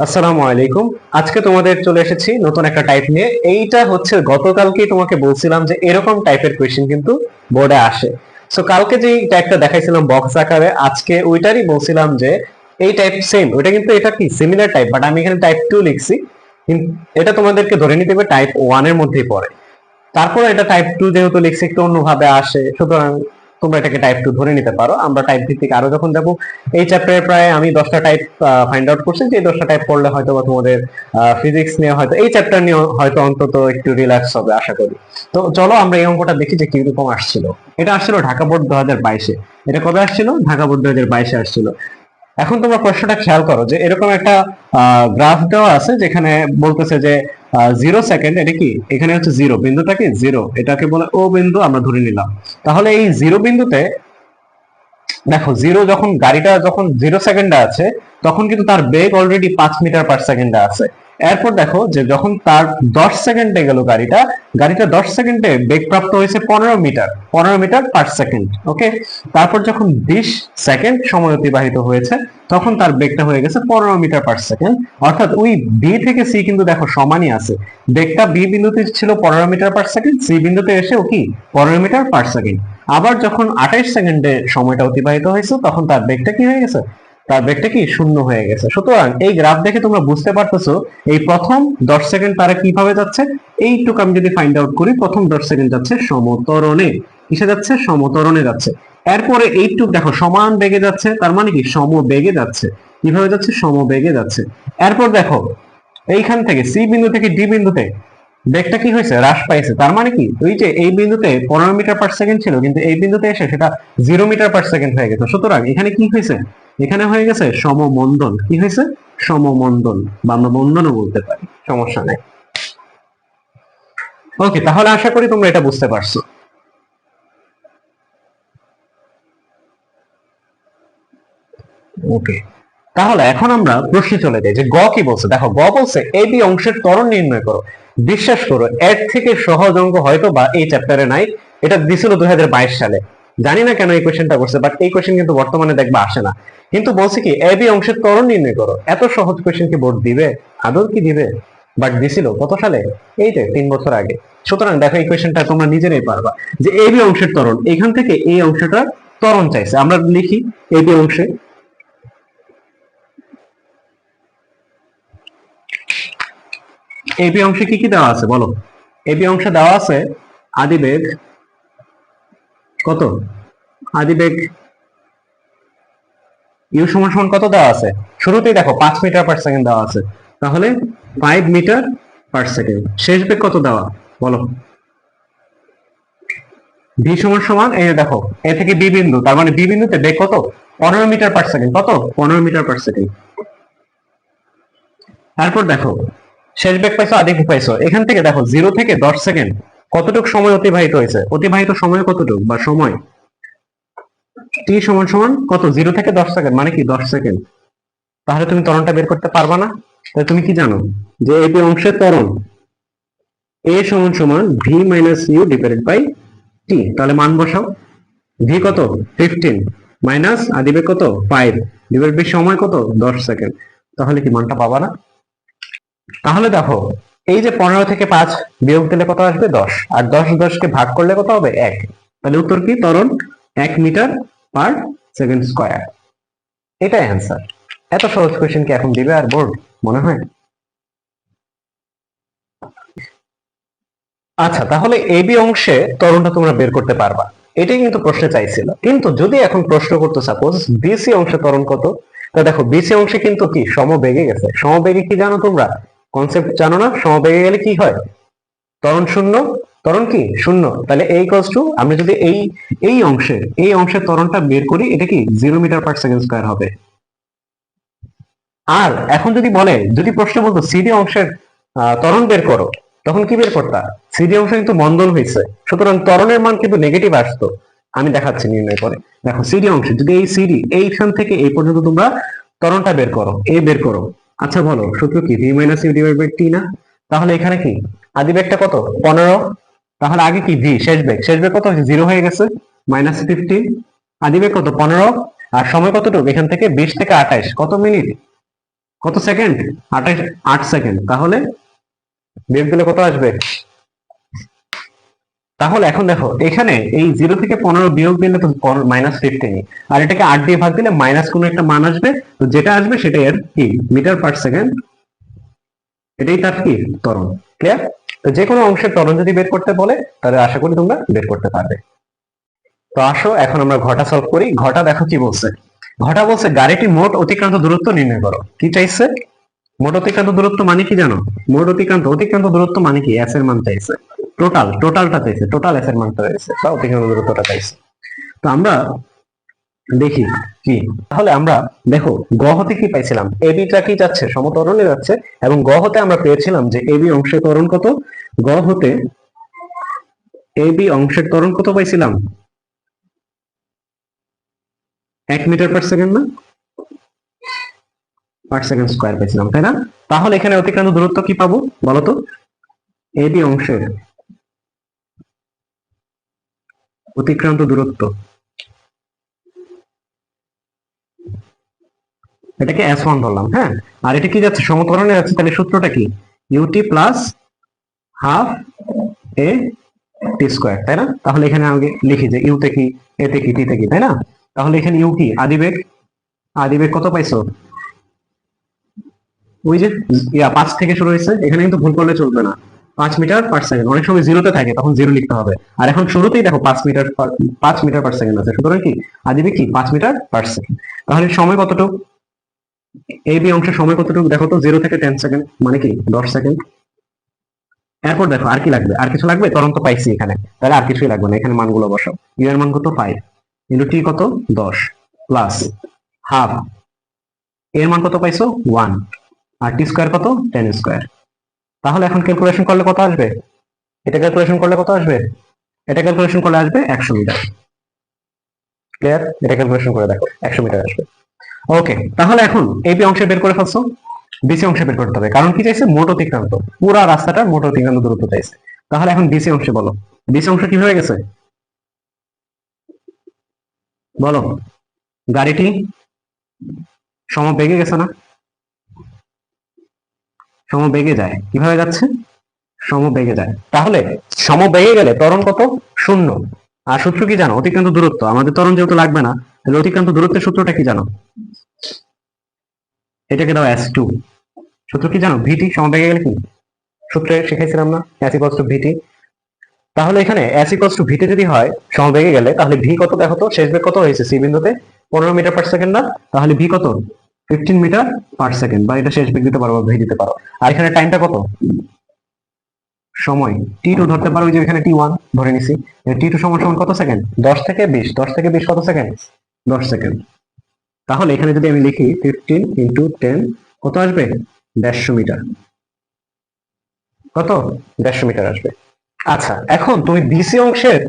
আসসালামু আলাইকুম। আজকে তোমাদের চলে এসেছি নতুন একটা টাইপ নিয়ে। এইটা হচ্ছে গতকালকেই তোমাকে বলছিলাম যে এরকম টাইপের কোয়েশ্চেন কিন্তু বোর্ডে আসে। সো কালকে যে টাইপটা দেখাইছিলাম বক্স আকারে, আজকে ওইটারই বলছিলাম যে এই টাইপ সেম। ওইটা কিন্তু এটা কি সিমিলার টাইপ, বাট আমি এখানে টাইপ 2 লিখছি। এটা তোমাদেরকে ধরে নিতে হবে টাইপ 1 এর মধ্যেই পড়ে। তারপরে এটা টাইপ 2 যেহেতু লিখছি একটু অন্যভাবে আসে, সুতরাং তোমরা এটাকে টাইপ 2 ধরে নিতে পারো। আমরা টাইপ ভিত্তিক আরো যখন যাবো, এই চ্যাপ্টারে প্রায় আমি 10টা টাইপ ফাইন্ড আউট করছি, যে 10টা টাইপ পড়লে হয়তো বা তোমাদের ফিজিক্স নিয়ে হয়তো এই চ্যাপ্টার নিয়ে হয়তো অন্তত একটু রিল্যাক্স হবে আশা করি। তো চলো আমরা এই অঙ্কটা দেখি যে কিরকম আসছিল। এটা আসছিল ঢাকা বোর্ড 2022-এ। এটা কবে আসছিল? ঢাকা বোর্ড 2022-এ আসছিল। এখন তোমরা প্রশ্নটা খেয়াল করো যে এরকম একটা গ্রাফ দেওয়া আছে, যেখানে বলতেছে যে 0 সেকেন্ড, এটা কি এখানে হচ্ছে জিরো বিন্দুটা, কি জিরো, এটাকে বলে ও বিন্দু আমরা ধরে নিলাম। তাহলে এই জিরো বিন্দুতে দেখো, জিরো যখন গাড়িটা যখন 0 সেকেন্ডে আছে, তখন কিন্তু তার বেগ অলরেডি 5 মিটার পার সেকেন্ডে আছে। এরপর দেখো যে যখন তার 10 সেকেন্ডে গেল গাড়িটা, গাড়িটা 10 সেকেন্ডে বেগ প্রাপ্ত হয়েছে 15 মিটার, 15 মিটার পার সেকেন্ড। ওকে, তারপর যখন 20 সেকেন্ড সময় অতিবাহিত হয়েছে, তখন তার বেগটা হয়ে গেছে 15 মিটার পার সেকেন্ড। অর্থাৎ ওই বি থেকে সি কিন্তু দেখো সমানই আছে। বেগটা বি বিন্দুতে ছিল 15 মিটার পার সেকেন্ড, সি বিন্দুতে এসে ও কি 15 মিটার পার সেকেন্ড। আবার যখন 28 সেকেন্ডে সময়টা অতিবাহিত হয়েছে, তখন তার বেগটা কি হয়ে গেছে? তার বেগটা কি শূন্য হয়ে গেছে। সুতরাং এই গ্রাফ দেখে তোমরা বুঝতে পারতেছো এই প্রথম 10 সেকেন্ড তারা কিভাবে যাচ্ছে। এইটুকু আমি যদি ফাইন্ড আউট করি, প্রথম 10 সেকেন্ড যাচ্ছে সমতরণে। কিসে যাচ্ছে? সমতরণে যাচ্ছে। এরপরে এইটুক দেখো সমান বেগে যাচ্ছে, তার মানে কি সমবেগে যাচ্ছে। কিভাবে যাচ্ছে? সমবেগে যাচ্ছে। এরপর দেখো এইখান থেকে সি বিন্দু থেকে ডি বিন্দুতে বেগটা কি হয়েছে? হ্রাস পাইছে। তার মানে কি ওই যে এই বিন্দুতে 15 মিটার পার সেকেন্ড ছিল, কিন্তু এই বিন্দুতে এসে সেটা 0 মিটার পার সেকেন্ড হয়ে গেছে। সুতরাং এখানে কি হয়েছে? এখানে হয়ে গেছে সমমন্দন। কি হয়েছে? সমমন্দন, বা আমরা মন্দনও বলতে পারি, সমস্যা নেই। ওকে, তাহলে আশা করি তোমরা এটা বুঝতে পারছো। ওকে, তাহলে এখন আমরা প্রশ্নে চলে যাই যে গ কি বলছে। দেখো, গ বলছে এ বি অংশের ত্বরণ নির্ণয় করো। বিশ্বাস করো, এর থেকে সহজ অঙ্ক হয়তো বা এই চ্যাপ্টারে নাই। এটা দিছিল 2022 সালে। জানি না কেন এই কোয়েশ্চেনটা করছে, বাট এই কোয়েশ্চেন কিন্তু বর্তমানে দেখবা আসে না। কিন্তু বলছে কি এ বি অংশের ত্বরণ নির্ণয় করো। এত সহজ কোয়েশ্চেন কি বোর্ড দিবে? আদৌ কি দিবে? বাট দিছিল কত সালে? এই যে 3 বছর আগে। সুতরাং দেখো এই কোয়েশ্চেনটা তোমরা নিজেরাই পারবা যে এ বি অংশের ত্বরণ, এখান থেকে এই অংশটা ত্বরণ চাইছে। আমরা লিখি এ বি অংশে, এবি অংশে কি কি দেওয়া আছে বলো? এবি অংশে দেওয়া আছে আদিবেগ কত? আদিবেগ ইউ সমান সমান কত দেওয়া আছে? শুরুতেই দেখো 5 মিটার পার সেকেন্ড দেওয়া আছে, তাহলে 5 মিটার পার সেকেন্ড। শেষ বেগ কত দেওয়া বলো? ভি সমান সমান এই যে দেখো, এ থেকে বি বিন্দু, তার মানে বি বিন্দুতে বেগ কত? 15 মিটার পার সেকেন্ড। কত? 15 মিটার পার সেকেন্ড। তারপর দেখো শেষ বেগ পাইছো, আদি বেগ পাইছো। এখান থেকে দেখো 0 থেকে 10 সেকেন্ড কতটুক সময় অতিবাহিত হয়েছে? অতিবাহিত সময় কতটুক, বা সময় টি সমান সমান কত? 0 থেকে 10 সেকেন্ড, মানে কি 10 সেকেন্ড। তাহলে তুমি ত্বরণটা বের করতে পারবা না? তাহলে তুমি কি জানো যে এবি অংশের ত্বরণ এ সমান সমান v minus u divided by t. তাহলে মান বসাও। ভি কত? 15 মাইনাস আদিবেগ কত? 5 ডিভাইড বাই সময় কত? 10 সেকেন্ড। তাহলে কি মানটা পাবা না? তাহলে দেখো, এই যে 15 থেকে 5 বিয়োগ দিলে কত আসবে? 10। আর 10 কে ভাগ করলে কত হবে? 1। তাহলে উত্তর কি? ত্বরণ 1 মিটার পার সেকেন্ড স্কয়ার। এটাই অ্যান্সার। এত সহজ কোয়েশ্চেন কি এখন দিবে আর বোর্ড, মনে হয়? আচ্ছা, তাহলে এবি অংশে ত্বরণটা তোমরা বের করতে পারবা, এটাই কিন্তু প্রশ্নে চাইছিল। কিন্তু যদি এখন প্রশ্ন করতো সাপোজ বিসি অংশে ত্বরণ কত, তা দেখো বিসি অংশে কিন্তু কি সমবেগে গেছে। সমবেগে কি জানো তোমরা? কনসেপ্ট জানো না? সমবেগে গেলে কি হয়? ত্বরণ শূন্য। ত্বরণ কি? শূন্য। তাহলে এই ইকুয়ালস টু, আমরা যদি এই অংশের ত্বরণটা বের করি, এটা কি 0 মিটার পার সেকেন্ড স্কয়ার হবে। আর এখন যদি বলে, যদি প্রশ্ন বলতো সিডি অংশের ত্বরণ বের করো, তখন কি বের করতা? সিডি অংশ কিন্তু মন্দন হয়েছে, সুতরাং ত্বরণের মান কিন্তু নেগেটিভ আসতো। আমি দেখাচ্ছি নির্ণয় করে। দেখো সিডি অংশে যদি এই সিডি এইখান থেকে এই পর্যন্ত তোমরা ত্বরণটা বের করো, এ বের করো। আচ্ছা বলো, সূত্র কি? V minus u divide by t না? তাহলে এখানে কি আদি বেগটা কত? 15। তাহলে আগে কি ভি, শেষ বেগ কত হয়েছে? 0 হয়ে গেছে, -15। আদি বেগ কত? 15। আর সময় কতটুকু? এখান থেকে 20 থেকে 28 কত মিনিট? কত সেকেন্ড? 8 সেকেন্ড। তাহলে বিয়োগ দিলে কত আসবে? তাহলে এখন দেখো এখানে এই 0 থেকে 15 বিয়োগ দিলে তো -15, আর এটাকে 8 দিয়ে ভাগ দিলে মাইনাস কোনো একটা মান আসবে, তো যেটা আসবে সেটাই এর কি মিটার পার সেকেন্ড, এটাই তার কি ত্বরণ। ক্লিয়ার? তো যে কোনো অংশের ত্বরণ যদি বের করতে বলে তাহলে আশা করি তোমরা বের করতে পারবে। তো আসো এখন আমরা ঘটা সলভ করি। ঘটা দেখো কি বলছে। ঘটা বলছে গাড়িটি মোট অতিক্রান্ত দূরত্ব নির্ণয় করো। কি চাইছে? মোট অতিক্রান্ত দূরত্ব মানে কি জানো? মোট অতিক্রান্ত দূরত্ব মানে কি? এস এর মান চাইছে। টোটালটা চাইছে, টোটাল এস এর মানটা চাইছে বা অতিক্রান্ত দূরত্বটা চাইছে। তো আমরা দেখি কি, তাহলে আমরা দেখো গ হতে কি পাইছিলাম? এবিটা কি যাচ্ছে? সমত্বরণে যাচ্ছে, এবং গ হতে আমরা পেয়েছিলাম যে এবি অংশের ত্বরণ কত? গ হতে এবি অংশের ত্বরণ কত পাইছিলাম? 1 মিটার পার সেকেন্ড না? পার সেকেন্ড স্কয়ার পেয়েছিলাম, তাই না? তাহলে এখানে অতিক্রান্ত দূরত্ব কি পাবো বলতো? এবি অংশের অতিক্রান্ত দূরত্ব, এটাকে S1 ধরলাম, হ্যাঁ। আর এটা কি যাচ্ছে? সমত্বরণে যাচ্ছে, তাহলে সূত্রটা কি? ইউটি প্লাস হাফ এ টি স্কয়ার, তাই না? তাহলে এখানে আগে লিখি যে ইউতে কি, এতে কি, টিতে কি, তাই না? তাহলে এখানে ইউ কি? আদিবেগ কত পাইছো? ওই যে 5 থেকে শুরু হয়েছে, এখানে কিন্তু ভুল করলে চলবে না। 5 মিটার পার সেকেন্ড, অনেক সময় জিরোতে থাকে তখন জিরো লিখতে হবে। আর এখন শুরুতেই দেখো 5 মিটার পার সেকেন্ড আছে, সুতরাং কি আদিবেগ কি 5 মিটার পার সেকেন্ড। তাহলে সময় কতটুকু? এই বি অংশের সময় কতটুকু দেখো তো? 0 থেকে 10 সেকেন্ড, মানে কি 10 সেকেন্ড। এরপর দেখো আর কি লাগবে? আর কিছু লাগবে? ত্বরণ তো পাইছি এখানে, তাহলে আর কিছুই লাগবে না। এখানে মানগুলো বসাও। ইউ এর মান কত? 5 ইন্টু টি কত? 10 প্লাস হাফ এর মান কত পাইছো? 1, আর টি স্কয়ার কত? 10 স্কয়ার। তাহলে এখন ক্যালকুলেশন করলে কত আসবে? এটা ক্যালকুলেশন করলে কত আসবে? এটা ক্যালকুলেশন করলে আসবে 100 মিটার। ক্লিয়ার? এটা ক্যালকুলেশন করে দেখো 100 মিটার আসবে। ওকে, তাহলে এখন এবি অংশে বের করে ফেলছো, বিসি অংশে বের করতে হবে, কারণ কি চাইছে? মোট অতিক্রান্ত, পুরা রাস্তাটার মোট অতিক্রান্ত দূরত্ব চাইছে। তাহলে এখন বিসি অংশে বলো, বিসি অংশ কি হয়ে গেছে বলো? গাড়িটি সমবেগে গেছে না? সমবেগে যায়, কিভাবে যাচ্ছে? সমবেগে যায়। তাহলে সমবেগে গেলে ত্বরণ কত? 0। আর সূত্র কি জানো? অতিক্রান্ত দূরত্ব। আমাদের ত্বরণ যেহেতু লাগবে না, তাহলে অতিক্রান্ত দূরত্বের সূত্রটা কি জানো? এটাকে দাও S2। সূত্র কি জানো? ভিটি সমবেগে গেলে কি সূত্রে শিখাইছিলাম না? S ইকুয়ালস টু ভিটি। তাহলে এখানে S ইকুয়ালস টু ভিটি যদি হয় সমবেগে গেলে, তাহলে ভি কত দেখো তো? শেষ বেগ কত হয়েছে সি বিন্দুতে? 15 মিটার পার সেকেন্ড না? তাহলে ভি কত? 15 মিটার পার সেকেন্ড, বা এটা শেষ বেগ দিতে পারো বা ভি দিতে পারো। আর এখানে টাইমটা কত? সময় T2 ধরতে পারো, ওই যে এখানে T1 ধরে নিছি। T2 সমান সমান কত সেকেন্ড? 10 থেকে 20। 10 থেকে 20 কত সেকেন্ড? 10 সেকেন্ড। তাহলে এখানে যদি আমি লিখি 15 ইন্টু 10 কত আসবে? 150 মিটার। কত? 150 মিটার আসবে। আচ্ছা, এখন তুমি বিসি অংশের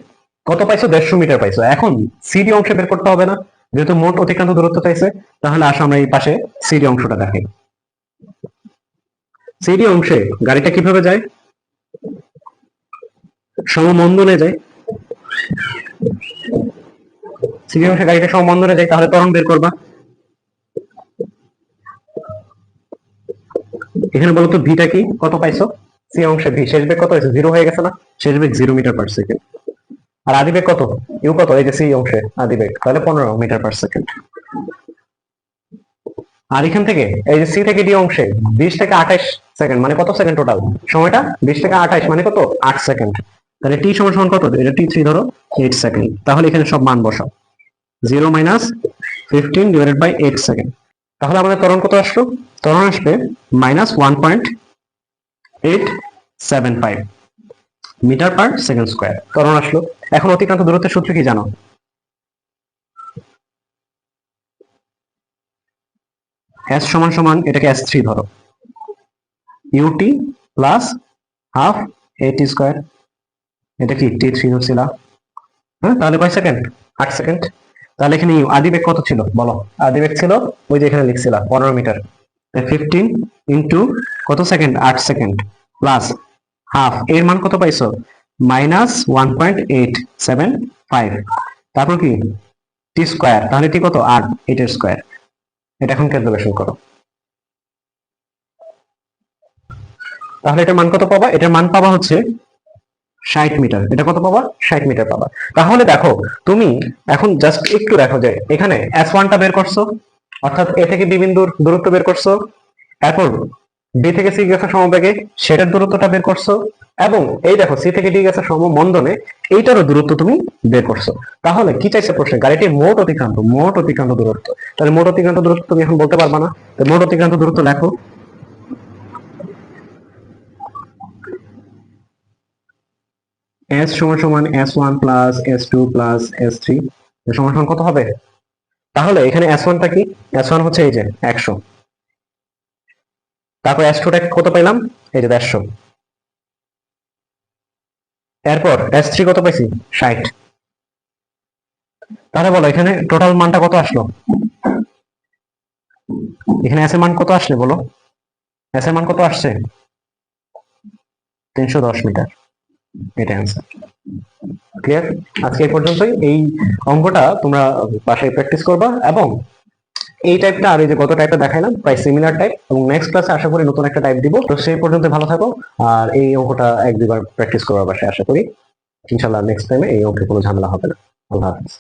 কত পাইছো? 150 মিটার পাইছো। এখন সিডি অংশে বের করতে হবে না, যেহেতু মোট অতিক্রান্ত দূরত্ব চাইছে। তাহলে আসো আমরা এই পাশে সিডি অংশটা দেখাই। সিডি অংশে গাড়িটা কিভাবে যায়? সমমন্দনে যায়। সিডি অংশে গাড়িটা সমমন্দনে যায়, তাহলে ত্বরণ বের করবা। এখানে বলতো ভিটা কি? কত পাইছো? সি অংশে ভি শেষ বেগ কত হয়েছে? 0 হয়ে গেছে না? শেষ বেগ 0 মিটার পার সেকেন্ড। আর আদিবেগ কত? ইউ কত? এই যে সি অংশে আদিবেগ, তাহলে 15 মিটার পার সেকেন্ড। আর এখান থেকে এই যে সি থেকে ডি অংশে 20 থেকে 28 সেকেন্ড, মানে কত সেকেন্ড টোটাল? সময়টা 20 থেকে 28 মানে কত? 8 সেকেন্ড। তাহলে টি সমান সমান কত? এটা টি3 ধরো, 8 সেকেন্ড। তাহলে এখানে সব মান বসাও। 0 মাইনাস 15 ডিভাইডেড বাই 8 সেকেন্ড। তাহলে আমাদের ত্বরণ কত আসলো? ত্বরণ আসবে -1.875 মিটার পার সেকেন্ড স্কয়ার ত্বরণ আসলো। এখন অতিক্রান্ত দূরত্বের সূত্র কি জানো? S সমান সমান এটাকে S3 ধরো, ইউটি প্লাস হাফ এটি স্কয়ার। এটা কি T3 ধরছিলা? হ্যাঁ, তাহলে কয় সেকেন্ড? 8 সেকেন্ড। তাহলে এখানে আদিবেগ কত ছিল বলো? আদিবেগ ছিল ওই যে এখানে লিখছিলাম 15 মিটার। 15 ইন্টু কত সেকেন্ড? 8 সেকেন্ড প্লাস হাফ এর মান কত পাইছো? -1.875। তারপর কি টি স্কয়ার, তাহলে টি কত? 8, 8 এর স্কয়ার। এটা এখন ক্যালকুলেশন করো। তাহলে এটার মান কত পাবা? এটার মান পাবা হচ্ছে 60 মিটার। এটা কত পাবা? 60 মিটার পাবা। তাহলে দেখো তুমি এখন জাস্ট একটু দেখো যে এখানে S1টা বের করছো, অর্থাৎ এ থেকে বি বিন্দুর দূরত্ব বের করছো, এরপর বি থেকে সি গেছে সমবেগে, সেটার দূরত্বটা বের করছো, এবং এই দেখো সি থেকে ডি গেছে সমমন্দনে, এইটারও দূরত্ব তুমি বের করছো। তাহলে কি চাইছে প্রশ্নে? গাড়িটির মোট অতিক্রান্ত দূরত্ব। তাহলে মোট অতিক্রান্ত দূরত্ব তুমি এখন বলতে পারবা না, তো মোট অতিক্রান্ত দূরত্ব লেখো। S সমান সমান S1 plus S2 plus S3 সমান সমান কত হবে? তাহলে এখানে S1টা কি? S1 হচ্ছে এই যে 100, তারপর S2টা কত পেলাম? এই যে 150, এরপর S3 কত পাইছি? 60। তাহলে বলো এখানে টোটাল মানটা কত আসলো? এখানে S এর মান কত আসলে বলো? S এর মান কত আসছে? 310 মিটার। এটা অ্যান্সার। ক্লিয়ার? আজকে এই পর্যন্তই। এই অঙ্কটা তোমরা বাসায় প্র্যাকটিস করবা, এবং এই টাইপটা আর এই যে গত টাইপটা দেখাইলাম প্রায় সিমিলার টাইপ, এবং নেক্সট ক্লাসে আশা করি নতুন একটা টাইপ দিব। তো সেই পর্যন্ত ভালো থাকো, আর এই অঙ্কটা এক দুবার প্র্যাকটিস করবার বাসায় আশা করি। ইনশাল্লাহ নেক্সট টাইমে এই অঙ্কে কোনো ঝামেলা হবে না। আল্লাহ হাফেজ।